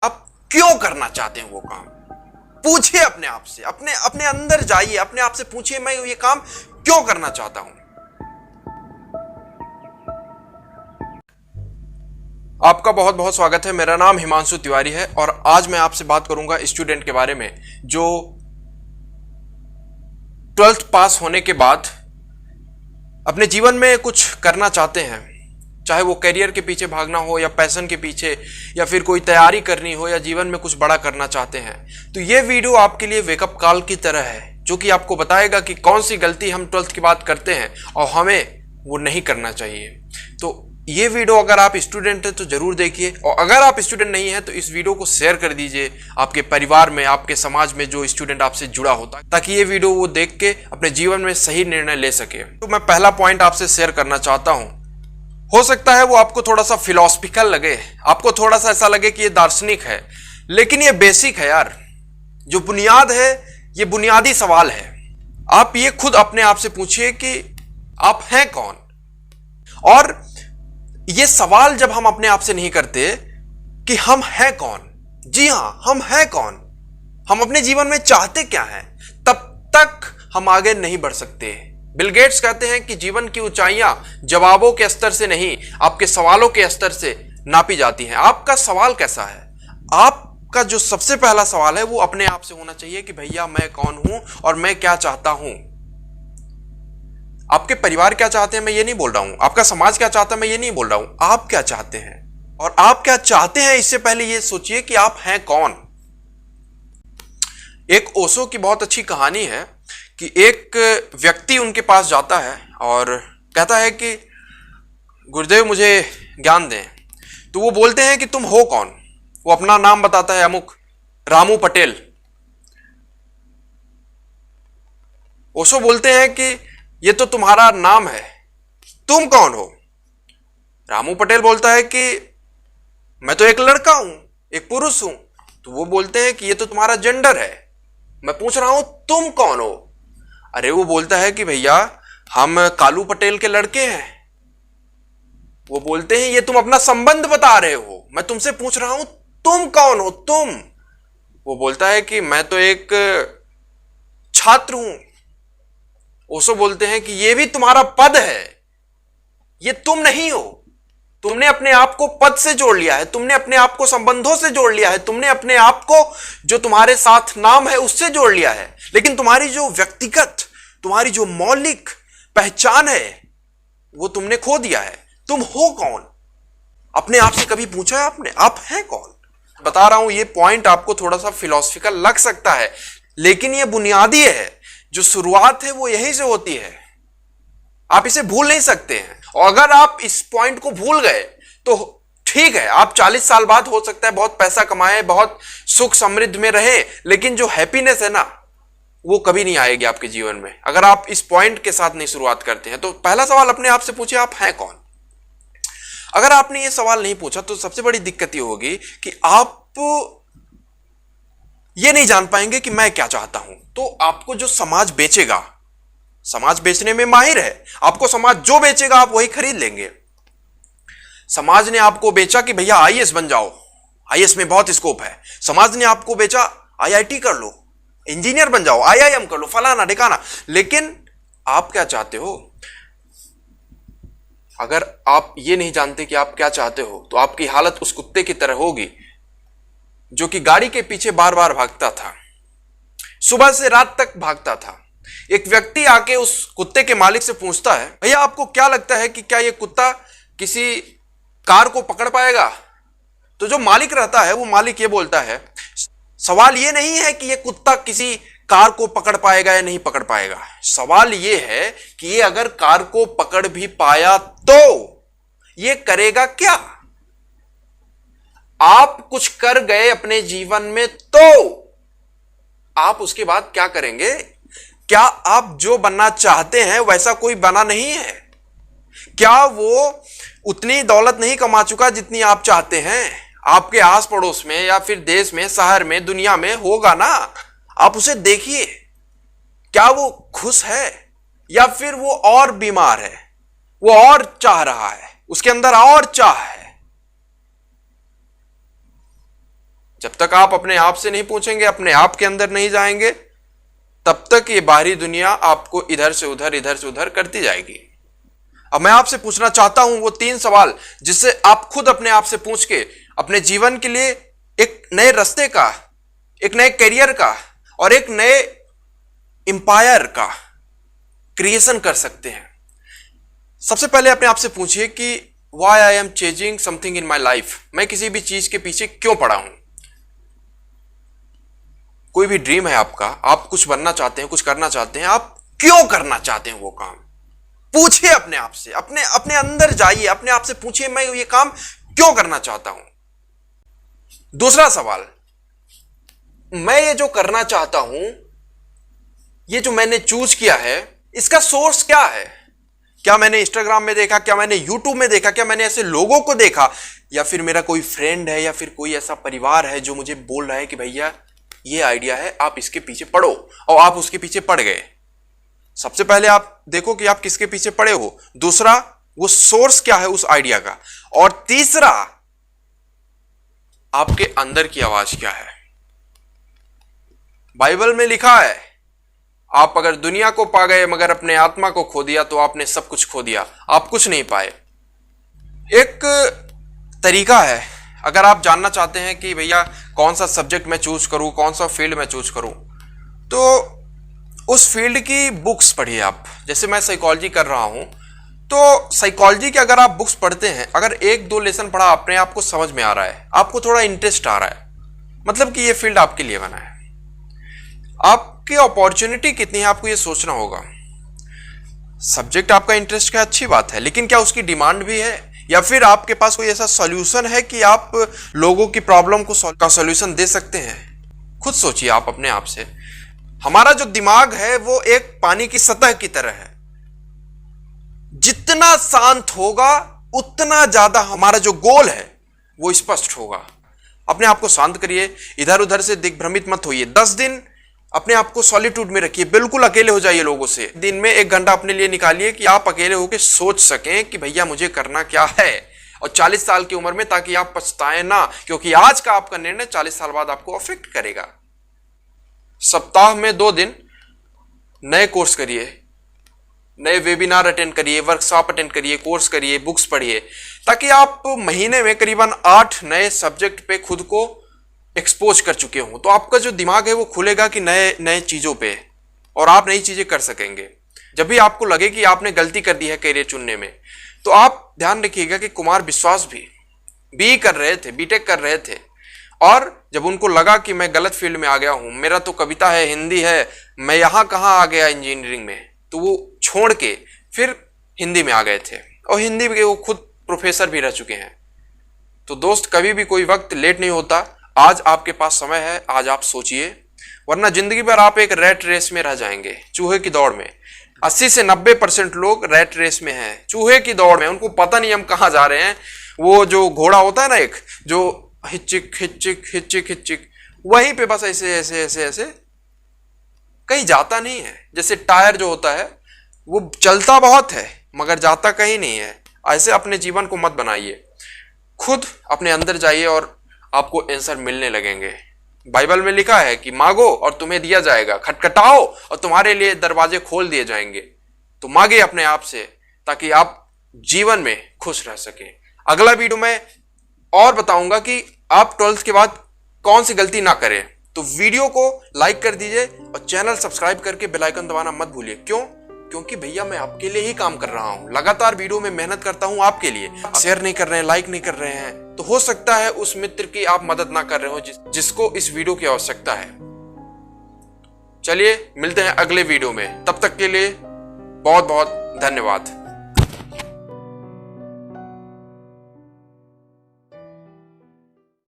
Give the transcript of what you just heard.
आप क्यों करना चाहते हैं वो काम? पूछिए अपने आप से, अपने अपने अंदर जाइए, अपने आप से पूछिए मैं ये काम क्यों करना चाहता हूं। आपका बहुत बहुत स्वागत है। मेरा नाम हिमांशु तिवारी है और आज मैं आपसे बात करूंगा स्टूडेंट के बारे में जो 12th पास होने के बाद अपने जीवन में कुछ करना चाहते हैं, चाहे वो करियर के पीछे भागना हो या पैशन के पीछे या फिर कोई तैयारी करनी हो या जीवन में कुछ बड़ा करना चाहते हैं। तो ये वीडियो आपके लिए वेकअप कॉल की तरह है, जो कि आपको बताएगा कि कौन सी गलती हम 12th के बाद करते हैं और हमें वो नहीं करना चाहिए। तो ये वीडियो अगर आप स्टूडेंट हैं तो जरूर देखिए, और अगर आप स्टूडेंट नहीं हैं तो इस वीडियो को शेयर कर दीजिए आपके परिवार में, आपके समाज में जो स्टूडेंट आपसे जुड़ा होता है, ताकि ये वीडियो वो देख के अपने जीवन में सही निर्णय ले सके। तो मैं पहला पॉइंट आपसे शेयर करना चाहता हूं। हो सकता है वो आपको थोड़ा सा फिलोसफिकल लगे, आपको थोड़ा सा ऐसा लगे कि ये दार्शनिक है, लेकिन ये बेसिक है यार। जो बुनियाद है ये बुनियादी सवाल है। आप ये खुद अपने आप से पूछिए कि आप हैं कौन। और ये सवाल जब हम अपने आप से नहीं करते कि हम हैं कौन, जी हां हम हैं कौन, हम अपने जीवन में चाहते क्या हैं, तब तक हम आगे नहीं बढ़ सकते। बिल गेट्स कहते हैं कि जीवन की ऊंचाइयां जवाबों के स्तर से नहीं, आपके सवालों के स्तर से नापी जाती हैं। आपका सवाल कैसा है? आपका जो सबसे पहला सवाल है वो अपने आप से होना चाहिए कि भैया मैं कौन हूं और मैं क्या चाहता हूं। आपके परिवार क्या चाहते हैं मैं ये नहीं बोल रहा हूं, आपका समाज क्या चाहता है मैं ये नहीं बोल रहा हूं, आप क्या चाहते हैं। और आप क्या चाहते हैं इससे पहले ये सोचिए कि आप हैं कौन। एक ओशो की बहुत अच्छी कहानी है कि एक व्यक्ति उनके पास जाता है और कहता है कि गुरुदेव मुझे ज्ञान दें। तो वो बोलते हैं कि तुम हो कौन। वो अपना नाम बताता है, अमुक रामू पटेल। ओशो बोलते हैं कि ये तो तुम्हारा नाम है, तुम कौन हो। रामू पटेल बोलता है कि मैं तो एक लड़का हूं, एक पुरुष हूं। तो वो बोलते हैं कि ये तो तुम्हारा जेंडर है, मैं पूछ रहा हूं तुम कौन हो। अरे वो बोलता है कि भैया हम कालू पटेल के लड़के हैं। वो बोलते हैं ये तुम अपना संबंध बता रहे हो, मैं तुमसे पूछ रहा हूं तुम कौन हो तुम। वो बोलता है कि मैं तो एक छात्र हूं। ओशो बोलते हैं कि ये भी तुम्हारा पद है, ये तुम नहीं हो। तुमने अपने आप को पद से जोड़ लिया है, तुमने अपने आप को संबंधों से जोड़ लिया है, तुमने अपने आप को जो तुम्हारे साथ नाम है उससे जोड़ लिया है, लेकिन तुम्हारी जो व्यक्तिगत, तुम्हारी जो मौलिक पहचान है वो तुमने खो दिया है। तुम हो कौन? अपने आप से कभी पूछा है आपने आप हैं कौन? बता रहा हूं ये पॉइंट आपको थोड़ा सा फिलोसफिकल लग सकता है, लेकिन ये बुनियादी है। जो शुरुआत है वो यहीं से होती है, आप इसे भूल नहीं सकते हैं। और अगर आप इस पॉइंट को भूल गए तो ठीक है, आप 40 साल बाद हो सकता है बहुत पैसा कमाए, बहुत सुख समृद्ध में रहे, लेकिन जो हैप्पीनेस है ना वो कभी नहीं आएगी आपके जीवन में अगर आप इस पॉइंट के साथ नहीं शुरुआत करते हैं। तो पहला सवाल अपने आप से पूछिए आप हैं कौन। अगर आपने ये सवाल नहीं पूछा तो सबसे बड़ी दिक्कत ये होगी कि आप ये नहीं जान पाएंगे कि मैं क्या चाहता हूं। तो आपको जो समाज बेचेगा, समाज बेचने में माहिर है, आपको समाज जो बेचेगा आप वही खरीद लेंगे। समाज ने आपको बेचा कि भैया आईएएस बन जाओ, आईएएस में बहुत स्कोप है। समाज ने आपको बेचा आईआईटी कर लो, इंजीनियर बन जाओ, आईआईएम कर लो, फलाना ढिकाना। लेकिन आप क्या चाहते हो? अगर आप ये नहीं जानते कि आप क्या चाहते हो तो आपकी हालत उस कुत्ते की तरह होगी जो कि गाड़ी के पीछे बार बार भागता था, सुबह से रात तक भागता था। एक व्यक्ति आके उस कुत्ते के मालिक से पूछता है, भैया आपको क्या लगता है कि क्या ये कुत्ता किसी कार को पकड़ पाएगा? तो जो मालिक रहता है वो मालिक ये बोलता है, सवाल ये नहीं है कि ये कुत्ता किसी कार को पकड़ पाएगा या नहीं पकड़ पाएगा, सवाल ये है कि ये अगर कार को पकड़ भी पाया तो ये करेगा क्या? आप कुछ कर गए अपने जीवन में तो आप उसके बाद क्या करेंगे? क्या आप जो बनना चाहते हैं वैसा कोई बना नहीं है? क्या वो उतनी दौलत नहीं कमा चुका जितनी आप चाहते हैं? आपके आस पड़ोस में या फिर देश में, शहर में, दुनिया में होगा ना। आप उसे देखिए, क्या वो खुश है या फिर वो और बीमार है, वो और चाह रहा है, उसके अंदर और चाह है। जब तक आप अपने आप से नहीं पूछेंगे, अपने आप के अंदर नहीं जाएंगे, तब तक ये बाहरी दुनिया आपको इधर से उधर करती जाएगी। अब मैं आपसे पूछना चाहता हूं वो 3 सवाल जिससे आप खुद अपने आप से पूछ के अपने जीवन के लिए एक नए रास्ते का, एक नए करियर का और एक नए एम्पायर का क्रिएशन कर सकते हैं। सबसे पहले अपने आप से पूछिए कि why I am chasing something in my life. मैं किसी भी चीज के पीछे क्यों पड़ा हूं। कोई भी ड्रीम है आपका, आप कुछ बनना चाहते हैं, कुछ करना चाहते हैं, आप क्यों करना चाहते हैं वो काम, पूछिए अपने आप से, अपने अपने अंदर जाइए, अपने आप से पूछिए मैं ये काम क्यों करना चाहता हूं। दूसरा सवाल, मैं ये जो करना चाहता हूं, ये जो मैंने चूज किया है, इसका सोर्स क्या है। क्या मैंने इंस्टाग्राम में देखा, क्या मैंने यूट्यूब में देखा, क्या मैंने ऐसे लोगों को देखा, या फिर मेरा कोई फ्रेंड है या फिर कोई ऐसा परिवार है जो मुझे बोल रहा है कि भैया ये आइडिया है, आप इसके पीछे पढ़ो, और आप उसके पीछे पड़ गए। सबसे पहले आप देखो कि आप किसके पीछे पड़े हो। दूसरा, वो सोर्स क्या है उस आइडिया का। और तीसरा, आपके अंदर की आवाज क्या है। बाइबल में लिखा है, आप अगर दुनिया को पा गए मगर अपने आत्मा को खो दिया तो आपने सब कुछ खो दिया, आप कुछ नहीं पाए। एक तरीका है, अगर आप जानना चाहते हैं कि भैया कौन सा सब्जेक्ट मैं चूज करूं, कौन सा फील्ड मैं चूज करूं, तो उस फील्ड की बुक्स पढ़िए आप। जैसे मैं साइकोलॉजी कर रहा हूं, तो साइकोलॉजी के अगर आप बुक्स पढ़ते हैं, अगर 1-2 लेसन पढ़ा, अपने आप को समझ में आ रहा है, आपको थोड़ा इंटरेस्ट आ रहा है, मतलब कि ये फील्ड आपके लिए बना है। आपकी अपॉर्चुनिटी कितनी है, आपको ये सोचना होगा। सब्जेक्ट आपका इंटरेस्ट का अच्छी बात है, लेकिन क्या उसकी डिमांड भी है, या फिर आपके पास कोई ऐसा सॉल्यूशन है कि आप लोगों की प्रॉब्लम को सॉल्यूशन दे सकते हैं। खुद सोचिए आप अपने आप से। हमारा जो दिमाग है वो एक पानी की सतह की तरह है, जितना शांत होगा उतना ज्यादा हमारा जो गोल है वो स्पष्ट होगा। अपने आप को शांत करिए, इधर उधर से दिग्भ्रमित मत होइए। 10 दिन अपने आप को सॉलिट्यूड में रखिए, बिल्कुल अकेले हो जाइए लोगों से। दिन में 1 घंटा अपने लिए निकालिए कि आप अकेले होकर सोच सकें कि भैया मुझे करना क्या है, और 40 साल की उम्र में, ताकि आप पछताएं ना, क्योंकि आज का आपका निर्णय 40 साल बाद आपको अफेक्ट करेगा। सप्ताह में 2 दिन नए कोर्स करिए, नए वेबिनार अटेंड करिए, वर्कशॉप अटेंड करिए, कोर्स करिए, बुक्स पढ़िए, ताकि आप महीने में करीबन 8 नए सब्जेक्ट पे खुद को एक्सपोज कर चुके हों। तो आपका जो दिमाग है वो खुलेगा कि नए नए चीजों पे, और आप नई चीजें कर सकेंगे। जब भी आपको लगे कि आपने गलती कर दी है करियर चुनने में, तो आप ध्यान रखिएगा कि कुमार विश्वास भी बीई कर रहे थे, बीटेक कर रहे थे, और जब उनको लगा कि मैं गलत फील्ड में आ गया हूं, मेरा तो कविता है, हिंदी है, मैं यहां कहां आ गया इंजीनियरिंग में, तो वो छोड़ के फिर हिंदी में आ गए थे, और हिंदी के वो खुद प्रोफेसर भी रह चुके हैं। तो दोस्त, कभी भी कोई वक्त लेट नहीं होता। आज आपके पास समय है, आज आप सोचिए, वरना जिंदगी भर आप एक रैट रेस में रह जाएंगे, चूहे की दौड़ में। 80 से 90% लोग रैट रेस में हैं, चूहे की दौड़ में। उनको पता नहीं हम कहाँ जा रहे हैं। वो जो घोड़ा होता है ना, एक जो हिच्चिक हिच्चिक हिच्चिक हिच्चिक, वहीं पे बस ऐसे ऐसे ऐसे ऐसे, कहीं जाता नहीं है। जैसे टायर जो होता है वो चलता बहुत है मगर जाता कहीं नहीं है। ऐसे अपने जीवन को मत बनाइए, खुद अपने अंदर जाइए और आपको आंसर मिलने लगेंगे। बाइबल में लिखा है कि मांगो और तुम्हें दिया जाएगा, खटखटाओ और तुम्हारे लिए दरवाजे खोल दिए जाएंगे। तो मांगे अपने आप से, ताकि आप जीवन में खुश रह सकें। अगला वीडियो में और बताऊंगा कि आप 12th के बाद कौन सी गलती ना करें। तो वीडियो को लाइक कर दीजिए और चैनल सब्सक्राइब करके बेल आइकन दबाना मत भूलिए। क्यों? क्योंकि भैया मैं आपके लिए ही काम कर रहा हूं, लगातार वीडियो में मेहनत करता हूं आपके लिए। शेयर नहीं कर रहे हैं, लाइक नहीं कर रहे हैं, तो हो सकता है उस मित्र की आप मदद ना कर रहे हो जिसको इस वीडियो की आवश्यकता है। चलिए मिलते हैं अगले वीडियो में, तब तक के लिए बहुत बहुत धन्यवाद।